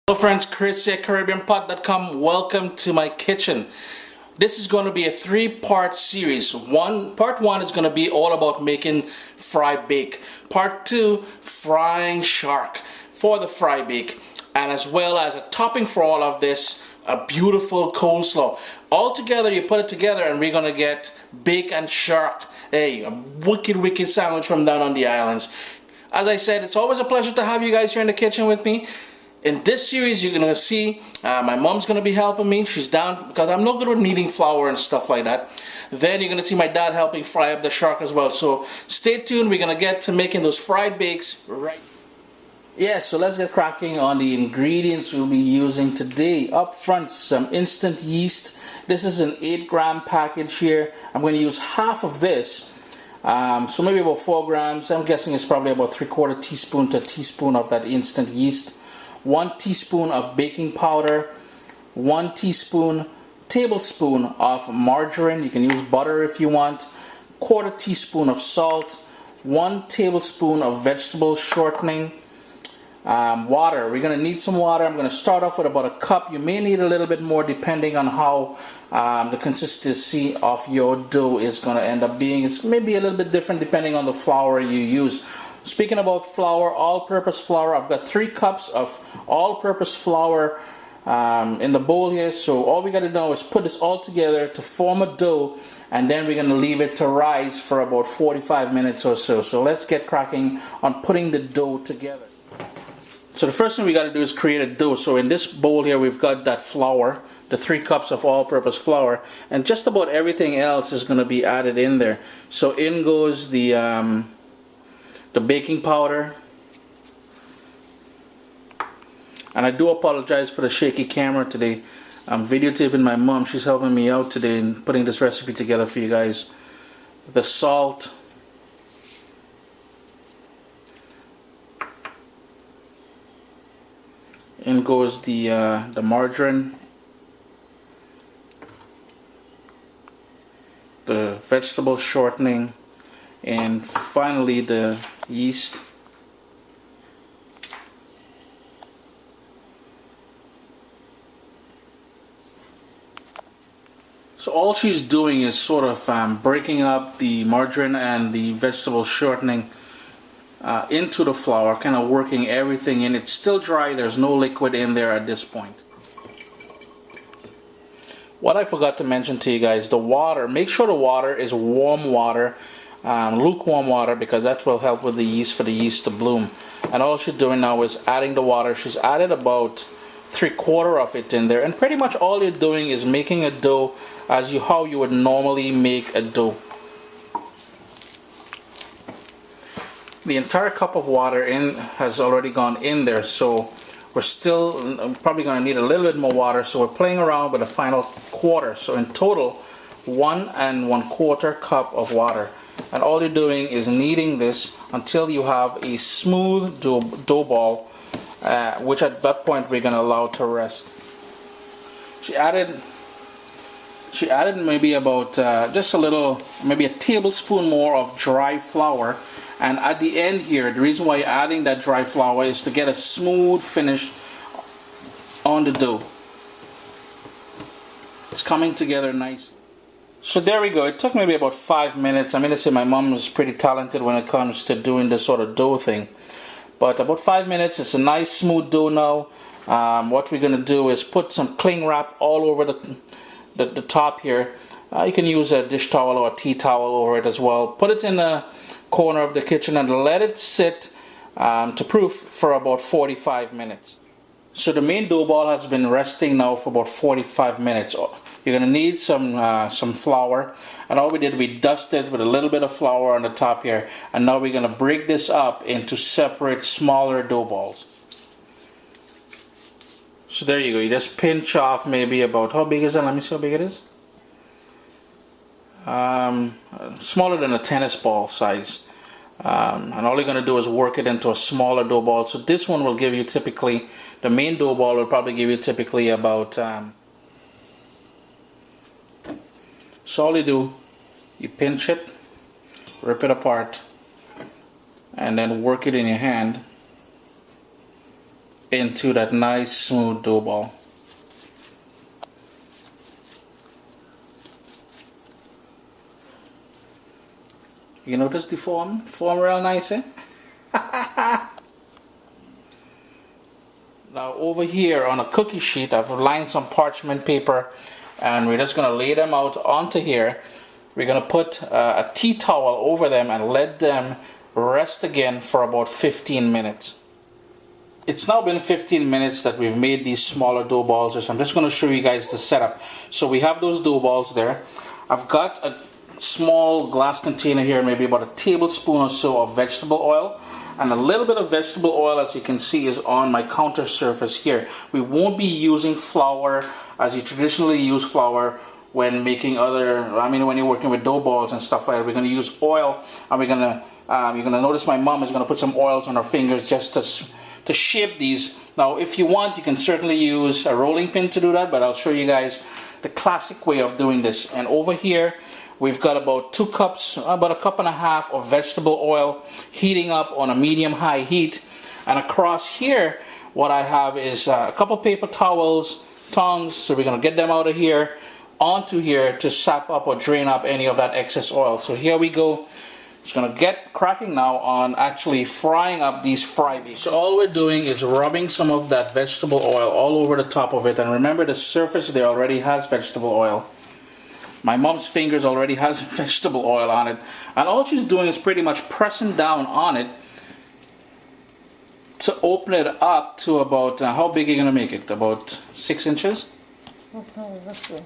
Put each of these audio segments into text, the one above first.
Hello friends, Chris here, CaribbeanPot.com. Welcome to my kitchen. This is going to be a three-part series. Part one is going to be all about making fry bake. Part two, frying shark for the fry bake. And as well as a topping for all of this, a beautiful coleslaw. All together, you put it together and we're going to get bake and shark. Hey, a wicked sandwich from down on the islands. As I said, it's always a pleasure to have you guys here in the kitchen with me. In this series, you're going to see my mom's going to be helping me. She's down because I'm no good with kneading flour and stuff like that. Then you're going to see my dad helping fry up the shark as well. So stay tuned. We're going to get to making those fried bakes right. Yeah, so let's get cracking on the ingredients we'll be using today. Up front, some instant yeast. This is an 8-gram package here. I'm going to use half of this. So maybe about 4 grams. I'm guessing it's probably about 3/4 teaspoon to a teaspoon of that instant yeast. 1 teaspoon of baking powder, 1 tablespoon of margarine, you can use butter if you want, 1/4 teaspoon of salt, 1 tablespoon of vegetable shortening, water. We're going to need some water. I'm going to start off with about a cup. You may need a little bit more depending on how the consistency of your dough is going to end up being. It's maybe a little bit different depending on the flour you use. Speaking about flour, all-purpose flour, I've got 3 cups of all-purpose flour in the bowl here. So all we got to do is put this all together to form a dough, and then we're going to leave it to rise for about 45 minutes or so. So let's get cracking on putting the dough together. So the first thing we got to do is create a dough. So in this bowl here, we've got that flour, the 3 cups of all-purpose flour, and just about everything else is going to be added in there. So in goes the baking powder, and I do apologize for the shaky camera today. I'm videotaping my mom. She's helping me out today in putting this recipe together for you guys. The salt, in goes the margarine, the vegetable shortening, and finally the yeast. So all she's doing is sort of breaking up the margarine and the vegetable shortening into the flour, kind of working everything in. It's still dry, there's no liquid in there at this point. What I forgot to mention to you guys, the water, make sure the water is warm water, lukewarm water, because that's what will help with the yeast, for the yeast to bloom. And all she's doing now is adding the water. She's added about 3/4 of it in there, and pretty much all you're doing is making a dough how you would normally make a dough. The entire cup of water has already gone in there, so we're still probably going to need a little bit more water, so we're playing around with the final 1/4. So in total, 1 1/4 cup of water. And all you're doing is kneading this until you have a smooth dough ball, which at that point we're going to allow to rest. She added maybe about just a little, maybe a tablespoon more of dry flour. And at the end here, the reason why you're adding that dry flour is to get a smooth finish on the dough. It's coming together nice. So there we go. It took maybe about 5 minutes. I mean, I say my mom is pretty talented when it comes to doing this sort of dough thing. But about 5 minutes, it's a nice smooth dough now. What we're going to do is put some cling wrap all over the top here. You can use a dish towel or a tea towel over it as well. Put it in a corner of the kitchen and let it sit to proof for about 45 minutes. So the main dough ball has been resting now for about 45 minutes. You're going to need some flour, and all we did, we dusted with a little bit of flour on the top here, and now we're going to break this up into separate smaller dough balls. So there you go. You just pinch off maybe about, how big is that? Let me see how big it is. Smaller than a tennis ball size, and all you're going to do is work it into a smaller dough ball. So this one will give you typically, the main dough ball will probably give you typically about, so all you do, you pinch it, rip it apart, and then work it in your hand into that nice smooth dough ball. You notice the form? Form real nice, eh? Now over here on a cookie sheet, I've lined some parchment paper, and we're just going to lay them out onto here. We're going to put a tea towel over them and let them rest again for about 15 minutes. It's now been 15 minutes that we've made these smaller dough balls, so I'm just going to show you guys the setup. So we have those dough balls there. I've got a small glass container here, maybe about a tablespoon or so of vegetable oil, and a little bit of vegetable oil, as you can see, is on my counter surface here. We won't be using flour as you traditionally use flour when making when you're working with dough balls and stuff like that. We're going to use oil, and you're going to notice my mom is going to put some oils on her fingers just to shape these. Now if you want, you can certainly use a rolling pin to do that, but I'll show you guys the classic way of doing this. And over here we've got about 2 cups, about a cup and a half of vegetable oil heating up on a medium-high heat. And across here, what I have is a couple paper towels, tongs, so we're going to get them out of here onto here to sap up or drain up any of that excess oil. So here we go. Just going to get cracking now on actually frying up these fry bakes. So all we're doing is rubbing some of that vegetable oil all over the top of it. And remember, the surface there already has vegetable oil. My mom's fingers already has vegetable oil on it, and all she's doing is pretty much pressing down on it to open it up to about, how big are you going to make it? About 6 inches? Let's see.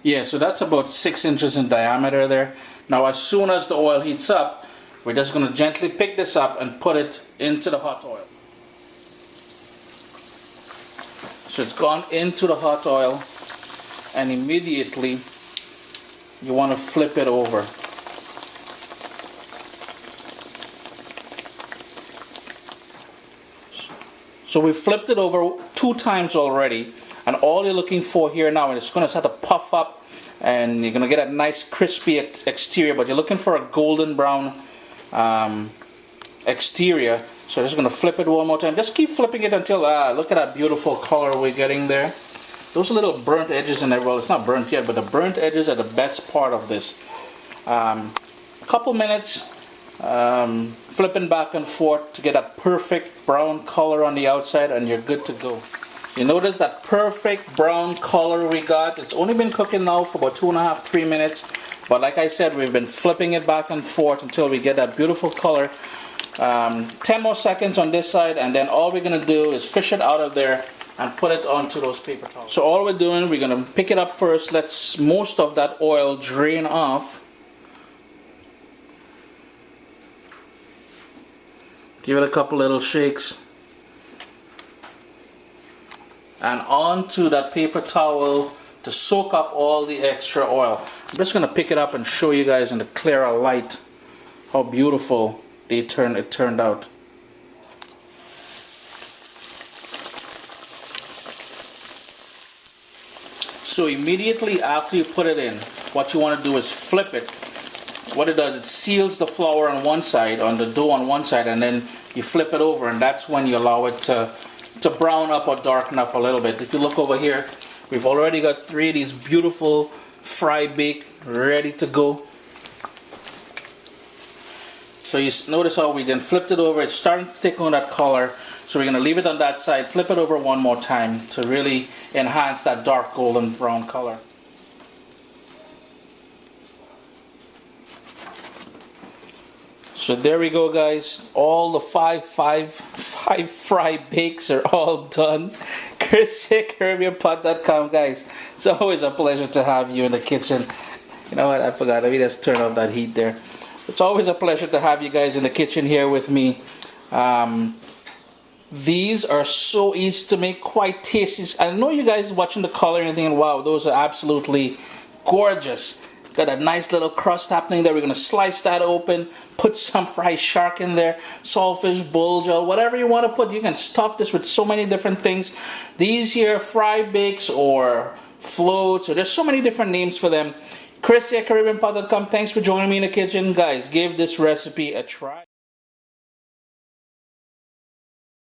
Yeah, so that's about 6 inches in diameter there. Now as soon as the oil heats up, we're just going to gently pick this up and put it into the hot oil. So it's gone into the hot oil, and immediately you want to flip it over. So we flipped it over 2 times already, and all you're looking for here now, and it's going to start to puff up, and you're going to get a nice crispy exterior, but you're looking for a golden brown exterior. So I'm just going to flip it one more time. Just keep flipping it until, look at that beautiful color we're getting there. Those little burnt edges in there, well, it's not burnt yet, but the burnt edges are the best part of this. A couple minutes flipping back and forth to get that perfect brown color on the outside, and you're good to go. You notice that perfect brown color we got. It's only been cooking now for about 2.5–3 minutes. But like I said, we've been flipping it back and forth until we get that beautiful color. 10 more seconds on this side, and then all we're going to do is fish it out of there and put it onto those paper towels. So all we're doing, we're going to pick it up first. Let most of that oil drain off. Give it a couple little shakes. And onto that paper towel to soak up all the extra oil. I'm just going to pick it up and show you guys in the clearer light how beautiful it turned out. So immediately after you put it in, what you want to do is flip it. What it does, it seals the flour on one side, on the dough on one side, and then you flip it over, and that's when you allow it to brown up or darken up a little bit. If you look over here, we've already got 3 of these beautiful fry bake ready to go. So you notice how we then flipped it over. It's starting to take on that color. So we're going to leave it on that side, flip it over one more time to really enhance that dark golden brown color. So there we go, guys. All the five fry bakes are all done. CaribbeanPot.com, guys. It's always a pleasure to have you in the kitchen. You know what? I forgot. Let me just turn off that heat there. It's always a pleasure to have you guys in the kitchen here with me. These are so easy to make, quite tasty. I know you guys watching the color and thinking, wow, those are absolutely gorgeous. Got a nice little crust happening there. We're going to slice that open, put some fried shark in there, saltfish, buljol, whatever you want to put. You can stuff this with so many different things. These here fry bakes or floats. So there's so many different names for them. Chris at CaribbeanPot.com. Thanks for joining me in the kitchen. Guys, give this recipe a try.